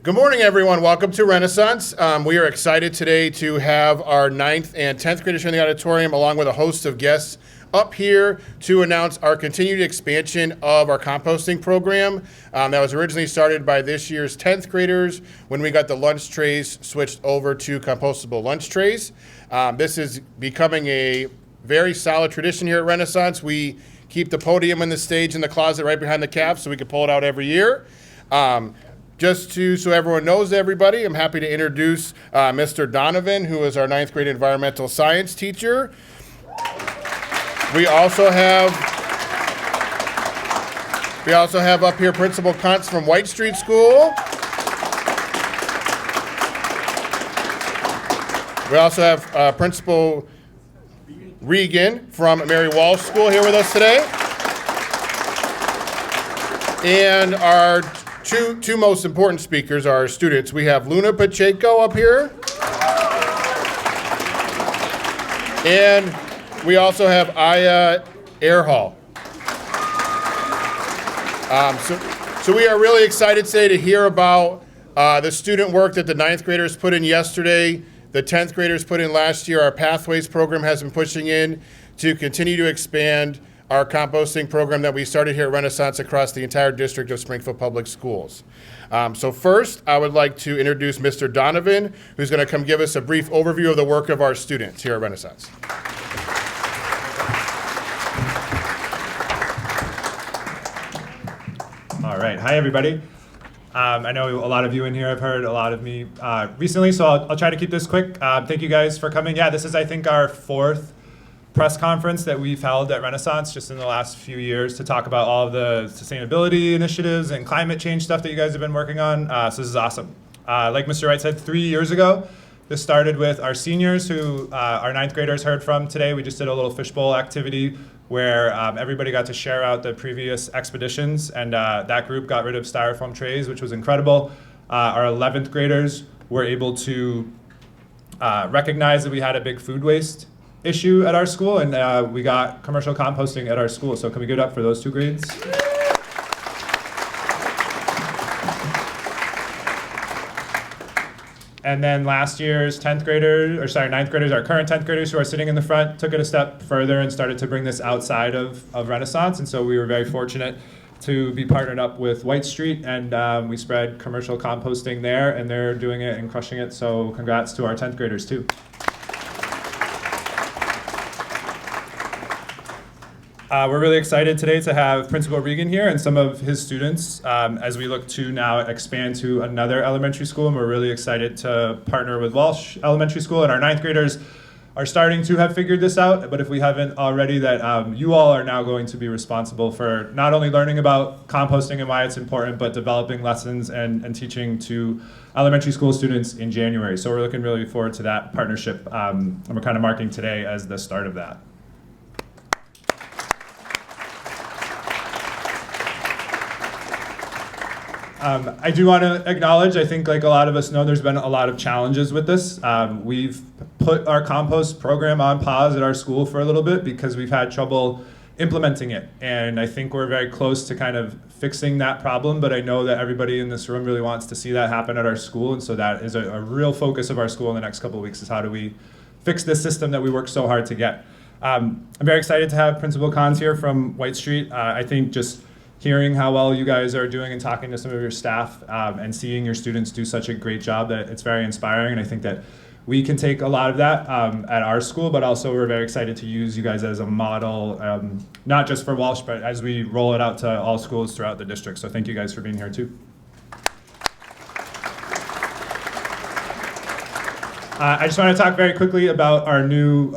Good morning, everyone. Welcome to Renaissance. We are excited today to have our 9th and 10th graders here in the auditorium, along with a host of guests up here to announce our continued expansion of our composting program that was originally started by this year's 10th graders when we got the lunch trays switched over to compostable lunch trays. This is becoming a very solid tradition here at Renaissance. We keep the podium and the stage in the closet right behind the caf so we can pull it out every year. So everyone knows everybody, I'm happy to introduce Mr. Donovan, who is our 9th grade environmental science teacher. We also have up here Principal Kuntz from White Street School. We also have Principal Regan from Mary Walsh School here with us today. And our two most important speakers are our students. We have Luna Pacheco up here. And we also have Aya Airhall. So we are really excited today to hear about the student work that the 9th graders put in yesterday, the 10th graders put in last year. Our Pathways program has been pushing in to continue to expand our composting program that we started here at Renaissance across the entire district of Springfield Public Schools. So first, I would like to introduce Mr. Donovan, who's going to come give us a brief overview of the work of our students here at Renaissance. All right. Hi, everybody. I know a lot of you in here have heard a lot of me recently, so I'll try to keep this quick. Thank you guys for coming. Yeah, this is, I think, our 4th press conference that we've held at Renaissance just in the last few years to talk about all of the sustainability initiatives and climate change stuff that you guys have been working on. So this is awesome. Like Mr. Wright said, 3 years ago, this started with our seniors who our 9th graders heard from today. We just did a little fishbowl activity where everybody got to share out the previous expeditions, and that group got rid of styrofoam trays, which was incredible. Our 11th graders were able to recognize that we had a big food waste issue at our school, and we got commercial composting at our school. So can we give it up for those 2 grades? And then last year's 9th graders, our current 10th graders who are sitting in the front, took it a step further and started to bring this outside of Renaissance. And so we were very fortunate to be partnered up with White Street, and we spread commercial composting there, and they're doing it and crushing it. So congrats to our 10th graders too. We're really excited today to have Principal Regan here and some of his students as we look to now expand to another elementary school. And we're really excited to partner with Walsh Elementary School. And our 9th graders are starting to have figured this out. But if we haven't already, that you all are now going to be responsible for not only learning about composting and why it's important, but developing lessons and teaching to elementary school students in January. So we're looking really forward to that partnership. And we're kind of marking today as the start of that. I do want to acknowledge, I think like a lot of us know, there's been a lot of challenges with this. We've put our compost program on pause at our school for a little bit because we've had trouble implementing it. And I think we're very close to kind of fixing that problem, but I know that everybody in this room really wants to see that happen at our school. And so that is a real focus of our school in the next couple of weeks, is how do we fix this system that we worked so hard to get. I'm very excited to have Principal Kuntz here from White Street. I think just hearing how well you guys are doing and talking to some of your staff and seeing your students do such a great job, that it's very inspiring. And I think that we can take a lot of that at our school, but also we're very excited to use you guys as a model, not just for Walsh, but as we roll it out to all schools throughout the district. So thank you guys for being here too. I just want to talk very quickly about our new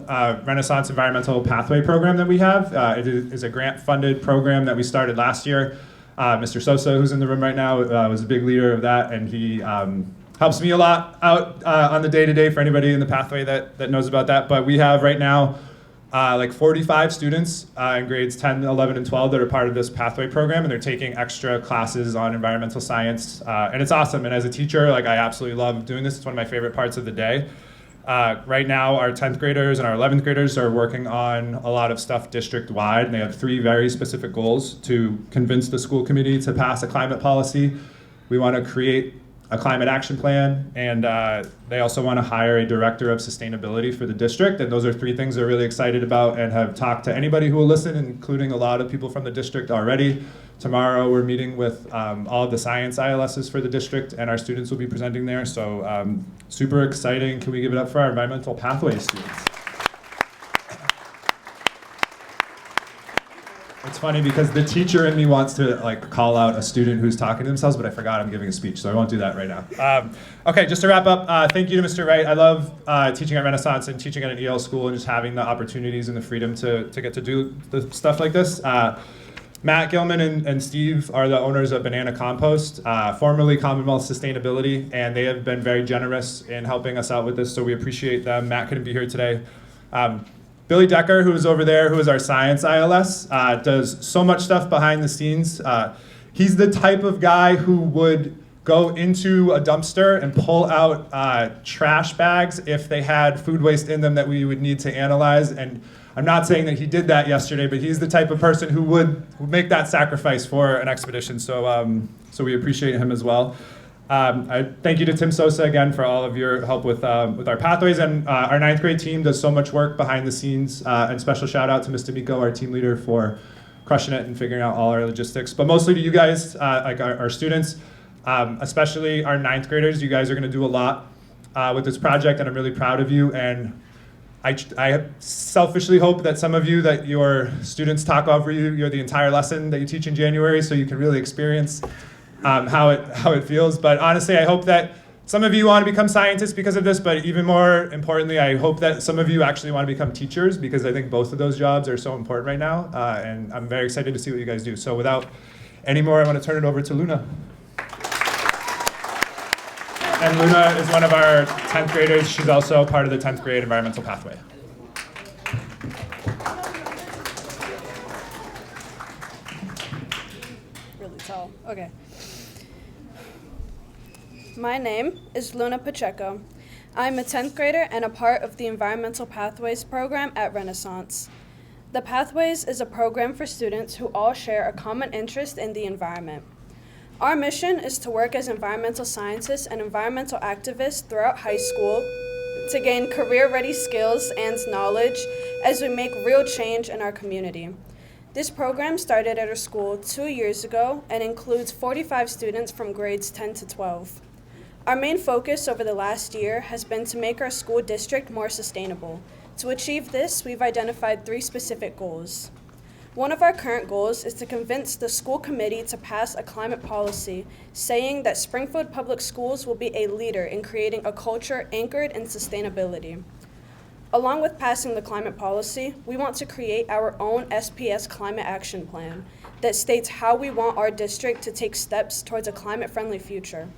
Renaissance Environmental Pathway program that we have. It is a grant-funded program that we started last year. Mr. Sosa, who's in the room right now, was a big leader of that, and he helps me a lot out on the day-to-day for anybody in the pathway that knows about that. But we have right now like 45 students in grades 10, 11, and 12 that are part of this pathway program, and they're taking extra classes on environmental science, and it's awesome. And as a teacher, like, I absolutely love doing this. It's one of my favorite parts of the day. Right now, our 10th graders and our 11th graders are working on a lot of stuff district-wide, and they have 3 very specific goals: to convince the school committee to pass a climate policy. We want to create a climate action plan, and they also want to hire a director of sustainability for the district. And those are three things they're really excited about and have talked to anybody who will listen, including a lot of people from the district already. Tomorrow we're meeting with all of the science ILSs for the district, and our students will be presenting there. So super exciting. Can we give it up for our environmental pathways students? It's funny because the teacher in me wants to like call out a student who's talking to themselves, but I forgot I'm giving a speech, so I won't do that right now. Okay, just to wrap up, thank you to Mr. Wright. I love teaching at Renaissance and teaching at an EL school and just having the opportunities and the freedom to get to do the stuff like this. Matt Gilman and Steve are the owners of Banana Compost, formerly Commonwealth Sustainability, and they have been very generous in helping us out with this, so we appreciate them. Matt couldn't be here today. Billy Decker, who's over there, who is our science ILS, does so much stuff behind the scenes. He's the type of guy who would go into a dumpster and pull out trash bags if they had food waste in them that we would need to analyze. And I'm not saying that he did that yesterday, but he's the type of person who would make that sacrifice for an expedition. So, so we appreciate him as well. I thank you to Tim Sosa again for all of your help with our pathways, and our 9th grade team does so much work behind the scenes, and special shout out to Mr. Miko, our team leader, for crushing it and figuring out all our logistics, but mostly to you guys, like our students, especially our 9th graders. You guys are going to do a lot with this project, and I'm really proud of you, and I selfishly hope that some of you, that your students talk over you the entire lesson that you teach in January, so you can really experience how it feels. But honestly, I hope that some of you want to become scientists because of this, but even more importantly, I hope that some of you actually want to become teachers, because I think both of those jobs are so important right now, and I'm very excited to see what you guys do. So without any more, I want to turn it over to Luna. And Luna is one of our 10th graders. She's also part of the 10th grade environmental pathway. Really tall. Okay. My name is Luna Pacheco. I'm a 10th grader and a part of the Environmental Pathways program at Renaissance. The Pathways is a program for students who all share a common interest in the environment. Our mission is to work as environmental scientists and environmental activists throughout high school to gain career-ready skills and knowledge as we make real change in our community. This program started at our school 2 years ago and includes 45 students from grades 10 to 12. Our main focus over the last year has been to make our school district more sustainable. To achieve this, we've identified 3 specific goals. One of our current goals is to convince the school committee to pass a climate policy, saying that Springfield Public Schools will be a leader in creating a culture anchored in sustainability. Along with passing the climate policy, we want to create our own SPS climate action plan that states how we want our district to take steps towards a climate-friendly future.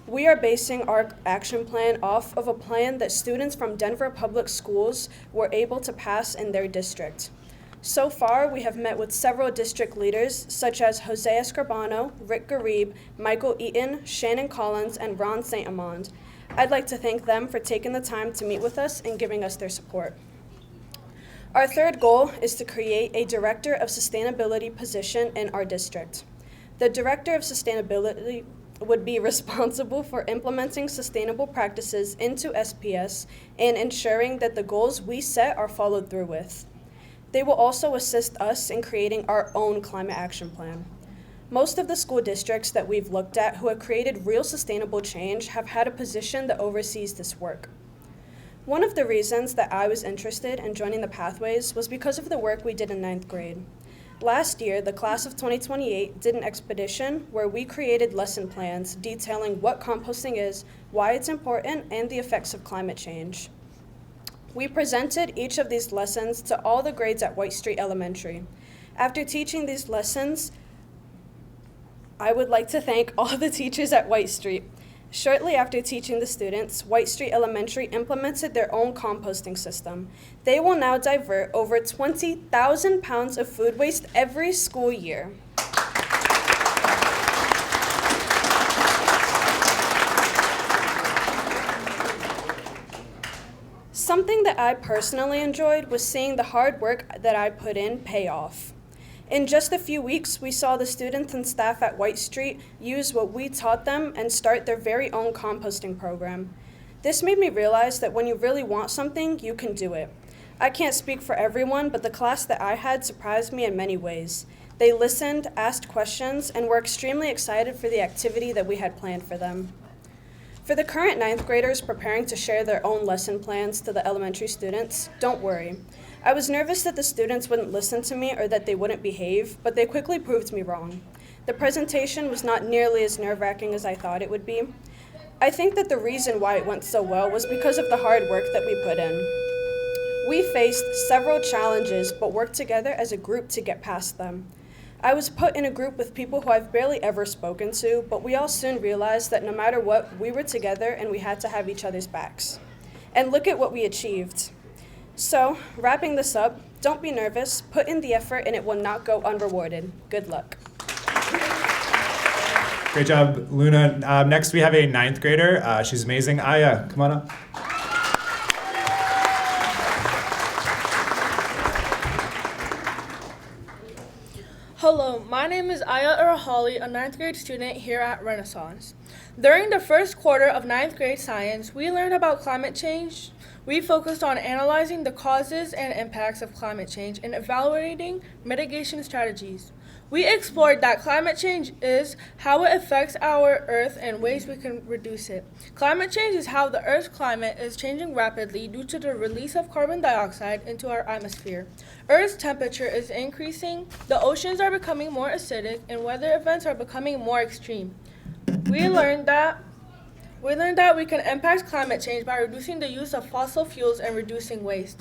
We are basing our action plan off of a plan that students from Denver Public Schools were able to pass in their district. So far, we have met with several district leaders, such as Jose Escribano, Rick Garib, Michael Eaton, Shannon Collins, and Ron St. Amand. I'd like to thank them for taking the time to meet with us and giving us their support. Our third goal is to create a Director of Sustainability position in our district. The Director of Sustainability would be responsible for implementing sustainable practices into SPS and ensuring that the goals we set are followed through with. They will also assist us in creating our own climate action plan. Most of the school districts that we've looked at who have created real sustainable change have had a position that oversees this work. One of the reasons that I was interested in joining the Pathways was because of the work we did in 9th grade. Last year, the class of 2028 did an expedition where we created lesson plans detailing what composting is, why it's important, and the effects of climate change. We presented each of these lessons to all the grades at White Street Elementary. After teaching these lessons, I would like to thank all the teachers at White Street. Shortly after teaching the students, White Street Elementary implemented their own composting system. They will now divert over 20,000 pounds of food waste every school year. Something that I personally enjoyed was seeing the hard work that I put in pay off. In just a few weeks, we saw the students and staff at White Street use what we taught them and start their very own composting program. This made me realize that when you really want something, you can do it. I can't speak for everyone, but the class that I had surprised me in many ways. They listened, asked questions, and were extremely excited for the activity that we had planned for them. For the current ninth graders preparing to share their own lesson plans to the elementary students, don't worry. I was nervous that the students wouldn't listen to me or that they wouldn't behave, but they quickly proved me wrong. The presentation was not nearly as nerve-wracking as I thought it would be. I think that the reason why it went so well was because of the hard work that we put in. We faced several challenges, but worked together as a group to get past them. I was put in a group with people who I've barely ever spoken to, but we all soon realized that no matter what, we were together and we had to have each other's backs. And look at what we achieved. So, wrapping this up, don't be nervous, put in the effort, and it will not go unrewarded. Good luck. Great job, Luna. Next, we have a ninth grader. She's amazing. Aya, come on up. Hello, my name is Aya Urahali, a ninth grade student here at Renaissance. During the first quarter of ninth grade science, we learned about climate change. We focused on analyzing the causes and impacts of climate change and evaluating mitigation strategies. We explored that climate change is how it affects our Earth and ways we can reduce it. Climate change is how the Earth's climate is changing rapidly due to the release of carbon dioxide into our atmosphere. Earth's temperature is increasing, the oceans are becoming more acidic, and weather events are becoming more extreme. We learned that we can impact climate change by reducing the use of fossil fuels and reducing waste.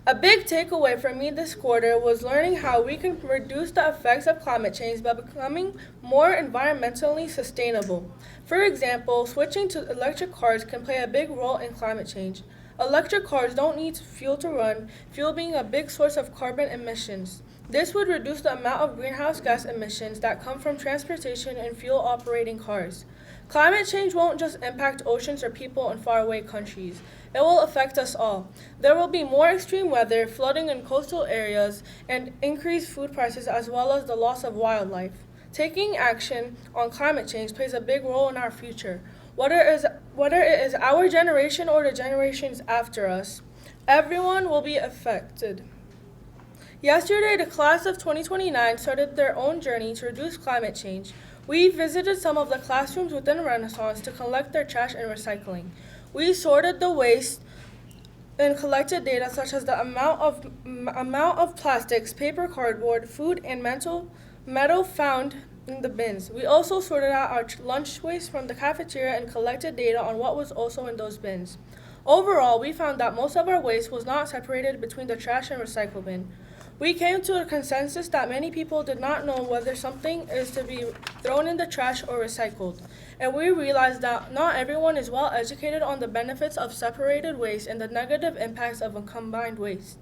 A big takeaway for me this quarter was learning how we can reduce the effects of climate change by becoming more environmentally sustainable. For example, switching to electric cars can play a big role in climate change. Electric cars don't need fuel to run, fuel being a big source of carbon emissions. This would reduce the amount of greenhouse gas emissions that come from transportation and fuel-operating cars. Climate change won't just impact oceans or people in faraway countries. It will affect us all. There will be more extreme weather, flooding in coastal areas, and increased food prices as well as the loss of wildlife. Taking action on climate change plays a big role in our future. Whether it is our generation or the generations after us, everyone will be affected. Yesterday, the class of 2029 started their own journey to reduce climate change. We visited some of the classrooms within Renaissance to collect their trash and recycling. We sorted the waste and collected data such as the amount of plastics, paper, cardboard, food, and metal found in the bins. We also sorted out our lunch waste from the cafeteria and collected data on what was also in those bins. Overall, we found that most of our waste was not separated between the trash and recycle bin. We came to a consensus that many people did not know whether something is to be thrown in the trash or recycled. And we realized that not everyone is well educated on the benefits of separated waste and the negative impacts of a combined waste.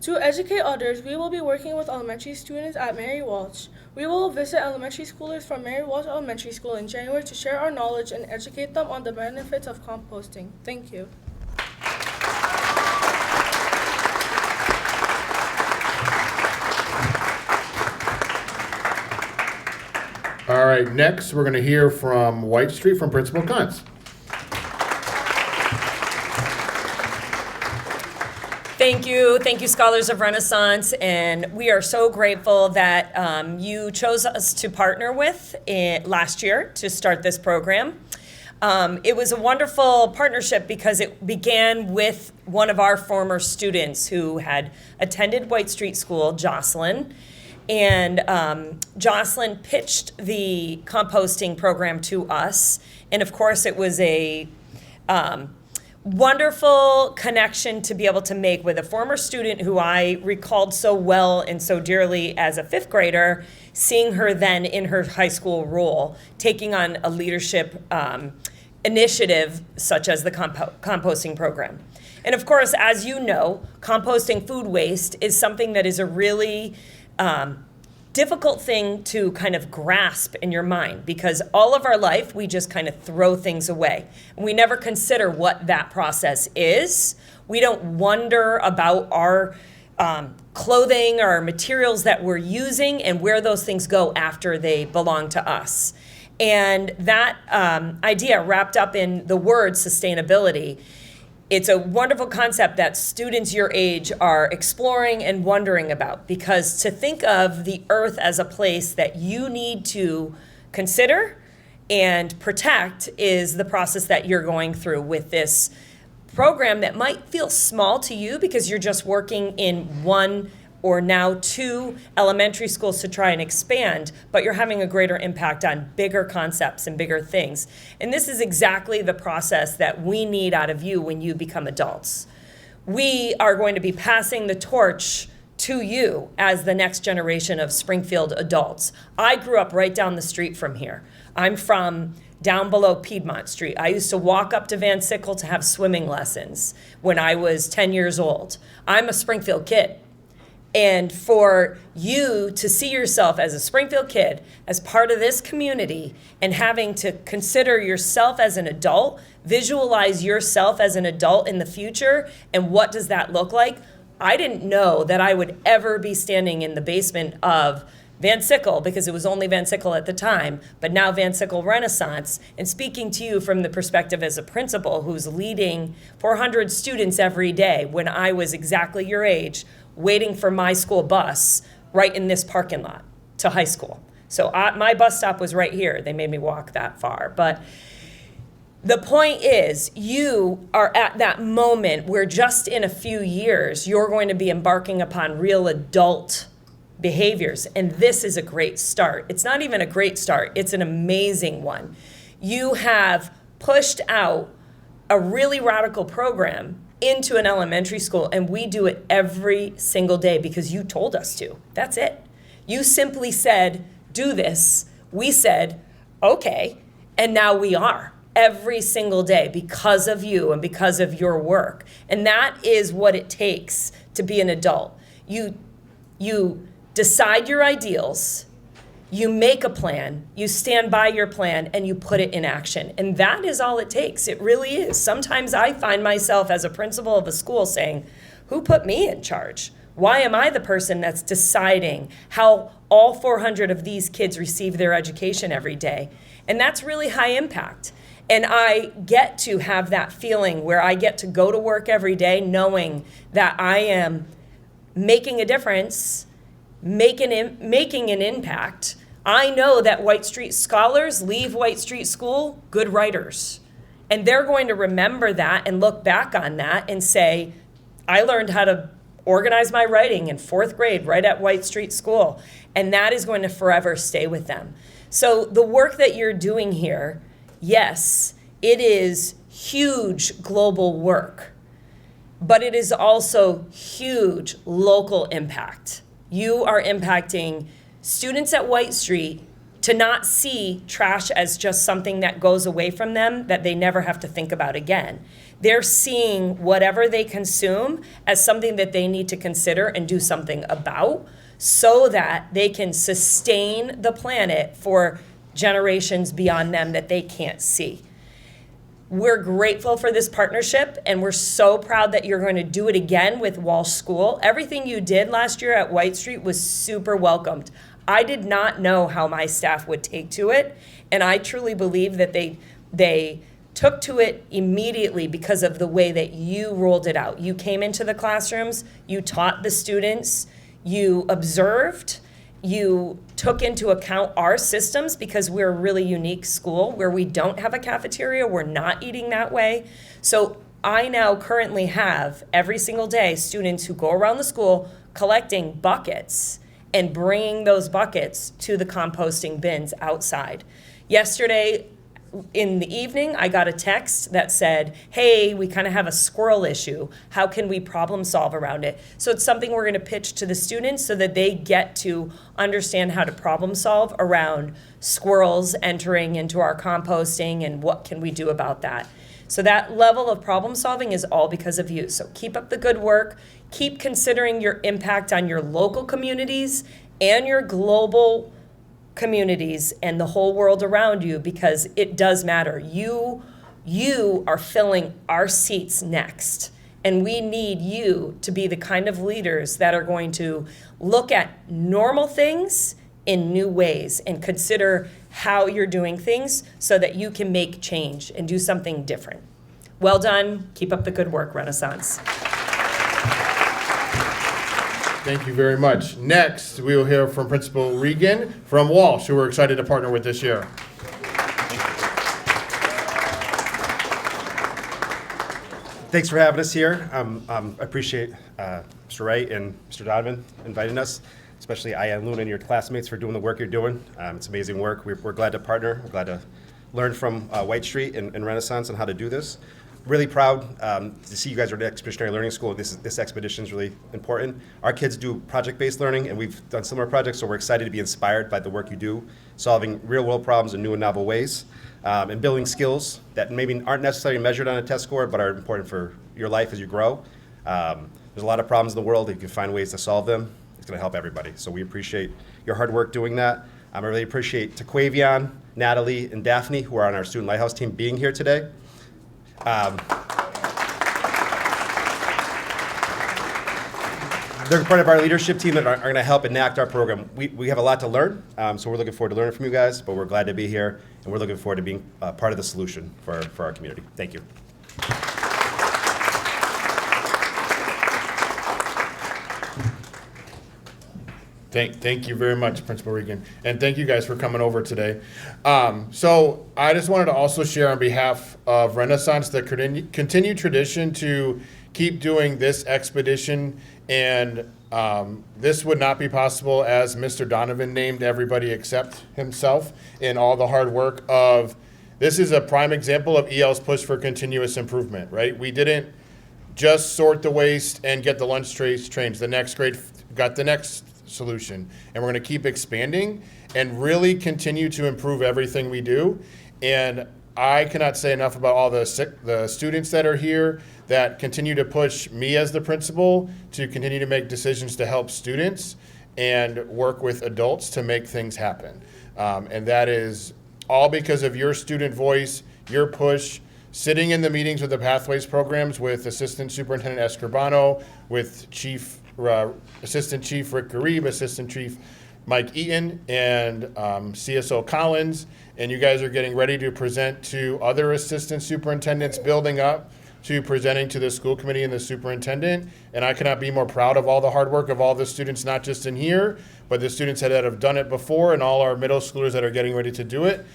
To educate others, we will be working with elementary students at Mary Walsh. We will visit elementary schoolers from Mary Walsh Elementary School in January to share our knowledge and educate them on the benefits of composting. Thank you. All right, next we're going to hear from White Street from Principal Kuntz. Thank you, Scholars of Renaissance, and we are so grateful that you chose us to partner with last year to start this program. It was a wonderful partnership because it began with one of our former students who had attended White Street School, Jocelyn, and Jocelyn pitched the composting program to us, and of course it was a wonderful connection to be able to make with a former student who I recalled so well and so dearly as a fifth grader, seeing her then in her high school role, taking on a leadership initiative such as the composting program. And of course, as you know, composting food waste is something that is a really difficult thing to kind of grasp in your mind, because all of our life we just kind of throw things away. And we never consider what that process is. We don't wonder about our clothing or materials that we're using and where those things go after they belong to us. And that idea wrapped up in the word sustainability, it's a wonderful concept that students your age are exploring and wondering about, because to think of the earth as a place that you need to consider and protect is the process that you're going through with this program that might feel small to you because you're just working in one or now two elementary schools to try and expand, but you're having a greater impact on bigger concepts and bigger things. And this is exactly the process that we need out of you when you become adults. We are going to be passing the torch to you as the next generation of Springfield adults. I grew up right down the street from here. I'm from down below Piedmont Street. I used to walk up to Van Sickle to have swimming lessons when I was 10 years old. I'm a Springfield kid. And for you to see yourself as a Springfield kid, as part of this community, and having to consider yourself as an adult, visualize yourself as an adult in the future, and what does that look like? I didn't know that I would ever be standing in the basement of Van Sickle, because it was only Van Sickle at the time, but now Van Sickle Renaissance, and speaking to you from the perspective as a principal who's leading 400 students every day when I was exactly your age, waiting for my school bus right in this parking lot to high school. So my bus stop was right here. They made me walk that far. But the point is, you are at that moment where just in a few years, you're going to be embarking upon real adult behaviors. And this is a great start. It's not even a great start. It's an amazing one. You have pushed out a really radical program into an elementary school, and we do it every single day because you told us to. That's it. You simply said, do this. We said, okay, and now we are every single day because of you and because of your work. And that is what it takes to be an adult. You decide your ideals, you make a plan, you stand by your plan, and you put it in action. And that is all it takes. It really is. Sometimes I find myself as a principal of a school saying, who put me in charge? Why am I the person that's deciding how all 400 of these kids receive their education every day? And that's really high impact. And I get to have that feeling where I get to go to work every day knowing that I am making a difference, making an impact. I know that White Street scholars leave White Street School good writers. And they're going to remember that and look back on that and say, I learned how to organize my writing in 4th grade right at White Street School. And that is going to forever stay with them. So the work that you're doing here, yes, it is huge global work, but it is also huge local impact. You are impacting students at White Street to not see trash as just something that goes away from them that they never have to think about again. They're seeing whatever they consume as something that they need to consider and do something about so that they can sustain the planet for generations beyond them that they can't see. We're grateful for this partnership, and we're so proud that you're going to do it again with Walsh School. Everything you did last year at White Street was super welcomed. I did not know how my staff would take to it, and I truly believe that they took to it immediately because of the way that you rolled it out. You came into the classrooms, you taught the students, you observed, you took into account our systems because we're a really unique school where we don't have a cafeteria, we're not eating that way. So I now currently have every single day students who go around the school collecting buckets and bringing those buckets to the composting bins outside. Yesterday in the evening, I got a text that said, hey, we kind of have a squirrel issue. How can we problem solve around it? So it's something we're going to pitch to the students so that they get to understand how to problem solve around squirrels entering into our composting and what can we do about that. So that level of problem solving is all because of you. So keep up the good work. Keep considering your impact on your local communities and your global communities and the whole world around you, because it does matter. You are filling our seats next. And we need you to be the kind of leaders that are going to look at normal things in new ways and consider how you're doing things so that you can make change and do something different. Well done. Keep up the good work, Renaissance. Thank you very much. Next, we will hear from Principal Regan from Walsh, who we're excited to partner with this year. Thanks for having us here. I appreciate Mr. Wright and Mr. Donovan inviting us, especially Aya and Luna and your classmates for doing the work you're doing. It's amazing work. We're glad to partner. We're glad to learn from White Street and Renaissance on how to do this. Really proud to see you guys are at Expeditionary Learning School. This expedition is really important. Our kids do project-based learning, and we've done similar projects, so we're excited to be inspired by the work you do, solving real-world problems in new and novel ways, and building skills that maybe aren't necessarily measured on a test score, but are important for your life as you grow. There's a lot of problems in the world. If you can find ways to solve them, it's going to help everybody. So we appreciate your hard work doing that. I really appreciate Taquavion, Natalie, and Daphne, who are on our Student Lighthouse team, being here today. They're part of our leadership team that are going to help enact our program. We have a lot to learn, so we're looking forward to learning from you guys, but we're glad to be here, and we're looking forward to being part of the solution for our community. Thank you. Thank you very much, Principal Regan, and thank you guys for coming over today. So I just wanted to also share on behalf of Renaissance the continued tradition to keep doing this expedition, and this would not be possible as Mr. Donovan named everybody except himself in all the hard work of, this is a prime example of EL's push for continuous improvement, right? We didn't just sort the waste and get the lunch trays changed. The next grade got the next solution, and we're going to keep expanding and really continue to improve everything we do. And I cannot say enough about all the students that are here that continue to push me as the principal to continue to make decisions to help students and work with adults to make things happen. And that is all because of your student voice, your push, sitting in the meetings with the Pathways programs with Assistant Superintendent Escribano, with Assistant Chief Rick Garib, Assistant Chief Mike Eaton, and CSO Collins. And you guys are getting ready to present to other assistant superintendents, building up to presenting to the school committee and the superintendent. And I cannot be more proud of all the hard work of all the students, not just in here, but the students that have done it before and all our middle schoolers that are getting ready to do it.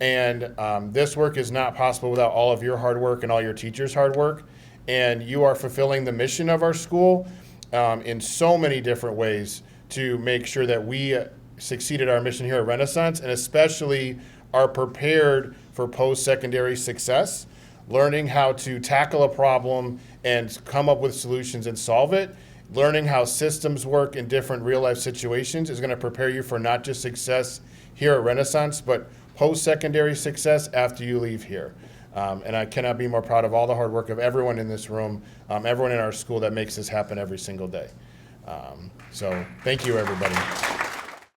And this work is not possible without all of your hard work and all your teachers' hard work. And you are fulfilling the mission of our school in so many different ways to make sure that we succeed at our mission here at Renaissance, and especially are prepared for post-secondary success, learning how to tackle a problem and come up with solutions and solve it. Learning how systems work in different real-life situations is going to prepare you for not just success here at Renaissance, but post-secondary success after you leave here. And I cannot be more proud of all the hard work of everyone in this room, everyone in our school that makes this happen every single day. So thank you, everybody.